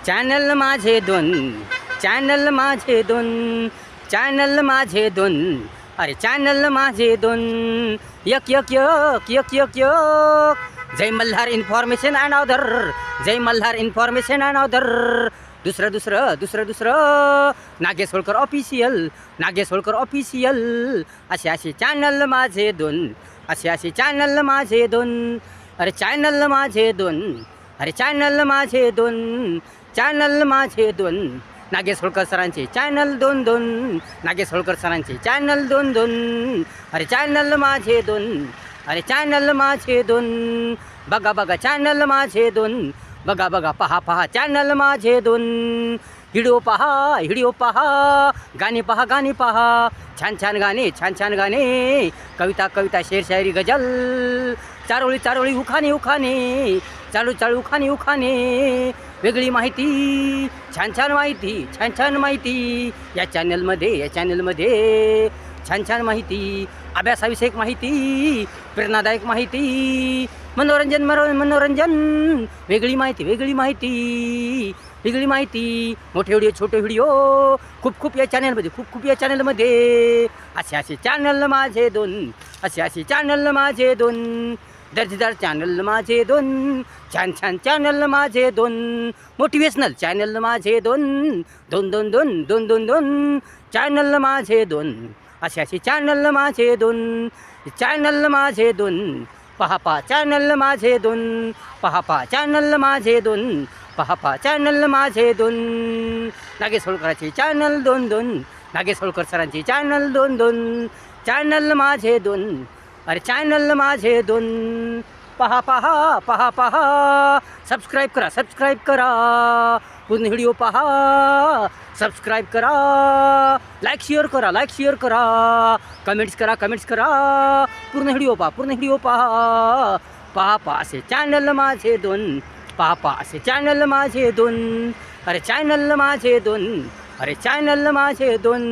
Channel माझे दोन, channel माझे दोन, चॅनल माझे दोन, अरे चॅनल माझे दोन, यक यक यक यक यक यक. Jai Malhar information and other, Jai Malhar information and other. दुसरं दुसरं दुसरं दुसरं नागेश होळकर ऑफिशियल, नागेश होळकर ऑफिशियल. असे असे चॅनल माझे दोन, असे असे चॅनल माझे दोन, अरे चॅनल माझे दोन, अरे चॅनल माझे दोन, चॅनल माझे दोन. नागेश होळकर सरांचे चॅनल दोन दोन, नागेश होळकर सरांचे चॅनल दोन दोन, अरे चॅनल माझे दोन, अरे चॅनल माझे दोन. बघा बघा चॅनल माझे दोन, बघा बघा पहा पहा चॅनल माझे दोन. व्हिडिओ पहा, व्हिडिओ पहा, गाणे पहा, गाणे पहा, छान छान गाणे, छान छान गाणे, कविता कविता, शेर शायरी, गजल, चारोळी चारोळी, उखाणे उखाणे, चालू चालू उखाणे उखाणे, वेगळी माहिती, छान छान माहिती, छान छान माहिती या चॅनलमध्ये, या चॅनलमध्ये छान छान माहिती, अभ्यासाविषयक माहिती, प्रेरणादायक माहिती, मनोरंजन मनोरंजन, वेगळी माहिती, वेगळी माहिती, वेगळी माहिती, मोठे व्हिडिओ, छोटे व्हिडिओ, खूप खूप या चॅनलमध्ये, खूप खूप या चॅनलमध्ये. असे असे चॅनल माझे दोन, असे असे चॅनल माझे दोन, दर्जेदार चॅनल माझे दोन, छान छान चॅनल माझे दोन, मोटिवेशनल चॅनल माझे दोन, दोन दोन दोन दोन दोन दोन चॅनल माझे दोन. असे असे चॅनल माझे दोन, चॅनल माझे दोन. पहा पहा चॅनल माझे दोन, पहा पहा चॅनल माझे दोन, पहा पहा चॅनल माझे दोन. नागेश होळकरांचे चॅनल दोन दोन, नागेश होळकर सरांचे चॅनल दोन दोन, चॅनल माझे दोन, अरे चॅनल माझे दोन. पहा पहा पहा पहा, सबस्क्राईब करा, सबस्क्राईब करा, पूर्ण व्हिडिओ पहा, सबस्क्राईब करा, लाईक शेअर करा, लाईक शेअर करा, कमेंट्स करा, कमेंट्स करा, पूर्ण व्हिडिओ पहा, पूर्ण व्हिडिओ पहा. पहा पहा असे चॅनल माझे दोन, पहा पहा असे चॅनल माझे दोन, अरे चॅनल माझे दोन, अरे चॅनल माझे दोन.